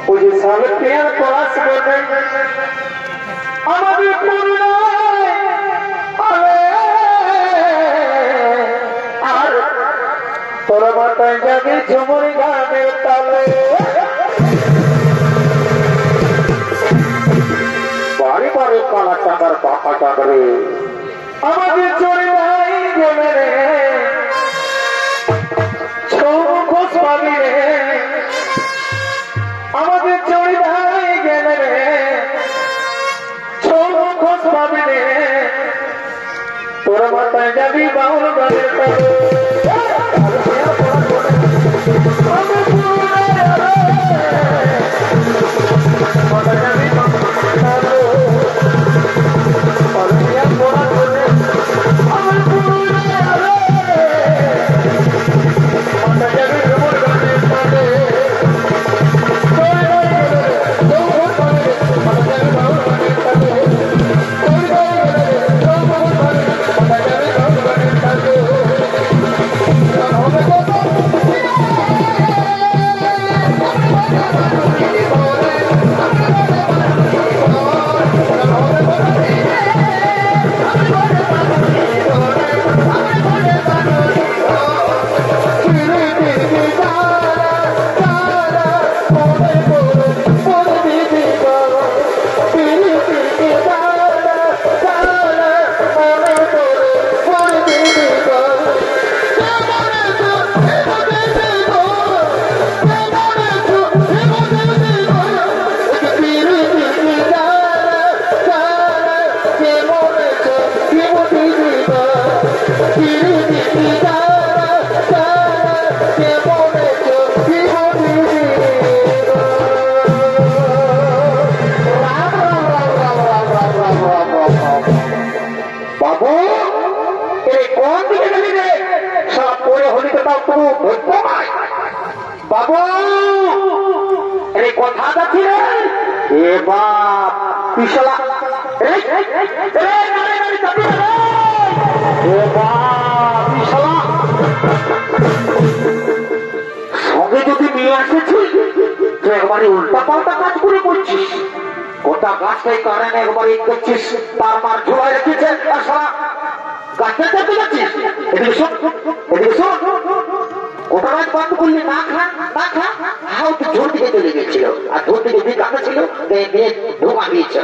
ওই যে সালকের ক্লাস করবে আমাদের আর তোর মাথায় যাবে ঝুমুর গানের তালে বাড়ি বাড়ি কালা টাকার পাকা টাকারে আমাদের চড়ে ভাই গেলে রে খোঁজ পাবি রে আমাদের চড়ে ভাই গেলে রে খোঁজ পাবি রে তোর মাথায় যাবি বাউল গানের তালে বাবু আরে কথা যাচ্ছি রে এ বাপ পিছলা সঙ্গে যদি নিয়ে আসেছি তো একবারে উল্টা পাল্টা কাজ করে করছিস গোটা গাছটাই কারণে একবার ই করছিস তার মার ঝুলাই রেখেছে গাছটা চাপে যাচ্ছিস এদিকে শোন এদিকে শোন গোটা গাছ বন্ধ করলি না খা না খা হাও তো ঝোর দিকে চলে গেছিল আর ঝোর দিকে দিকে কাটা ছিল ঢোকা দিয়েছে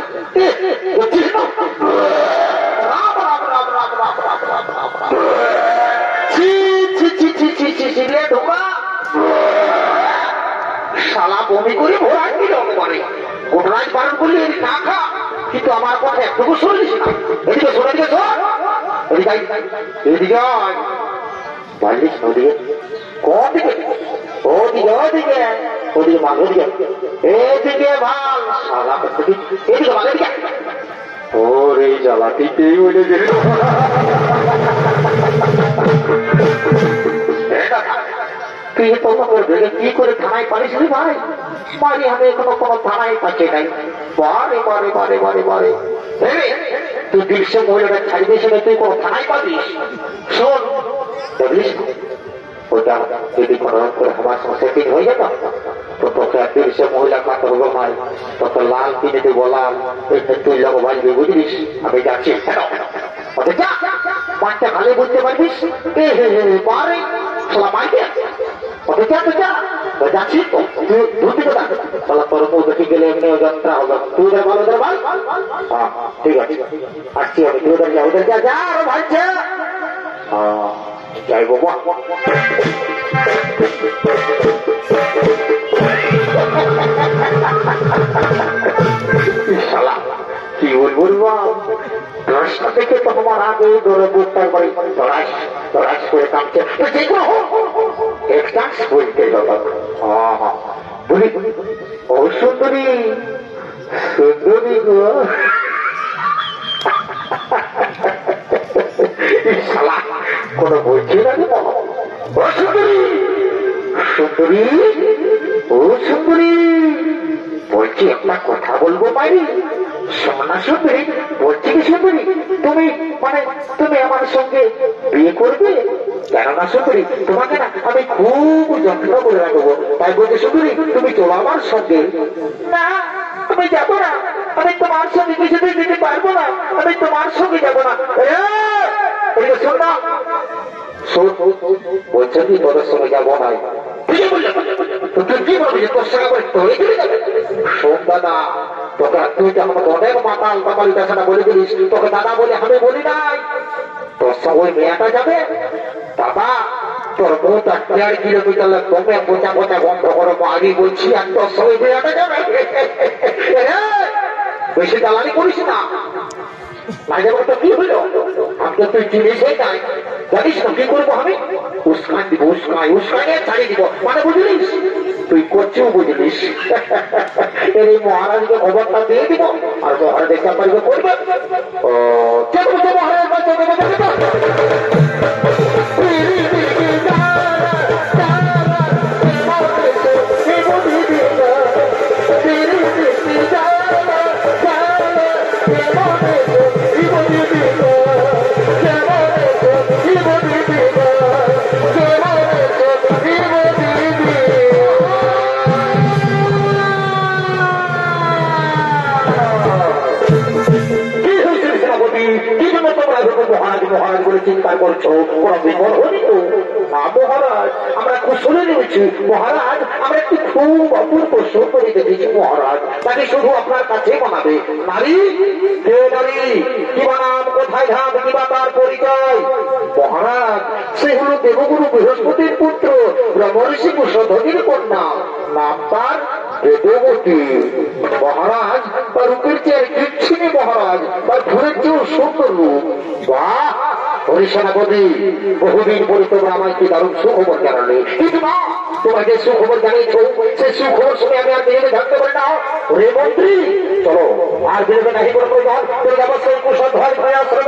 ঢোকা শালা বমি করে ভোরাই দিল গোটা গাছ বারণ করলি না খা কিন্তু আমার কথা একটুকু শুনলিস না এদিকে শোন এদিকে শোন এদিকে এদিকে পারলিস ওদিকে কোন দিকে ওদিকে ওদিকে ওদিকে মাল ওদিকে এদিকে ভাল সালা এদিকে মাল এদিকে ওরে জ্বালাটিতে উঠে গেল তুই তো কি করে থানায় পারিস রে ভাই বাড়ি আমি এখনো কোনো থানায় পাচ্ছে নাই বারে বারে বারে বারে বারে তুই দৃশ্য মহিলাটা ছাড়িয়ে শুনে তুই কোনো থানায় পাবিস শোন বুঝলিস ওটা যদি কোনো করে আমার সঙ্গে সেটিং হয়ে যেত তো তোকে দৃশ্য মহিলা কাটা হলো ভাই তোকে লাল কিনে দেবো লাল তুই লোক বাজবি বুঝলিস আমি যাচ্ছি বাচ্চা খালি বুঝতে পারবিস পারে মাইকে ওকে যা তো যা যাচ্ছি তো তুই ধরতে কোথা তাহলে তোর মুখ দেখে গেলে এমনি যাত্রা হবে তুই ওদের ভালো ওদের ভাই হ্যাঁ ঠিক আছে আসছি আমি তুই ওদের যা ওদের যা যা আরো ভাই যা যাই বাবা শালা কি বলবো রাস্তা থেকে তো তোমার আগে ধরে বুকটার বাড়ি দড়াস দড়াস করে কাঁপছে একটা বলতে বলি ও সুন্দরী সুন্দরী গো শালা কোন বলছে না ও সুন্দরী সুন্দরী ও সুন্দরী বলছি একটা কথা বলবো পারি সোনা সুন্দরী, বলছি কি সুন্দরী, তুমি মানে তুমি আমার সঙ্গে বিয়ে করবে? কেননা সুন্দরী, তোমাকে না আমি খুব যত্ন করে রাখবো, তাই বলছি সুন্দরী তুমি চলো আমার সঙ্গে। না, আমি যাবো না, আমি তোমার সঙ্গে কিছুতেই যেতে পারবো না, আমি তোমার সঙ্গে যাবো না। শোন না, বলছো কি তোদের সঙ্গে যাবো না? তুই কি বলবি তোর সঙ্গে করে তোরে চলে যাবে? শোন দাদা, তোকে তুই তো আমাকে অনেক মাতাল বাতাল দেখাটা বলে দিলিস, তোকে দাদা বলে আমি বলি নাই। তোর সঙ্গে ওই মেয়েটা যাবে? বাবা তোর বউটা 1.5 কিলোমিটার তোমরা পোচা পোচা বন্ধ করো, আগে বলছি আর তোর সঙ্গে মেয়েটা যাবে। বেশি দালালি করিস না, মাঝে মতো কি হইল? আমাকে তুই চিনিসই নাই, জানিস না কি করবো আমি? উস্কান দিব, উস্কানে ছাড়িয়ে দিব, মানে বুঝলিস? তুই করছিও বুঝলিস। এই মহারাজকে খবরটা দিয়ে দিব আর মহারাজ দেখা পারিবে করবে। ও মহারাজ বলে চিন্তা করছো, কোন বিপদ হয়নি তো? না মহারাজ, আমরা কুশলে রয়েছি মহারাজ, আমরা একটি খুব অপূর্ব সুন্দরী দেখেছি মহারাজ, তাকে শুধু আপনার কাছে বানাবে। নারী কে নারী, কিবা নাম, কোথায় ধাম, কিবা তার পরিচয়? মহারাজ সে হল দেবগুরু বৃহস্পতির পুত্র ব্রহ্মর্ষি কুশধ্বজের কন্যা, নাম তার বেদবতী। মহারাজ তার রূপের চেয়ে কিচ্ছিনি মহারাজ, তার ফুলের চেয়েও সুন্দর রূপ। বাহ হরিসেনাপতি, বহুদিন পরে তোমরা আমায় কি দারুণ সুখবর জানালে, কিন্তু না তোমাকে সুখবর জানিয়েছ, সে সুখবর শুনে আমি আর নিজেকে থাকতে পারি না। রে মন্ত্রী চলো, আর বিরোধী নাহি কোনো প্রয়োজন, তুমি অবশ্যই কুশধ্বজ হয়ে আসো।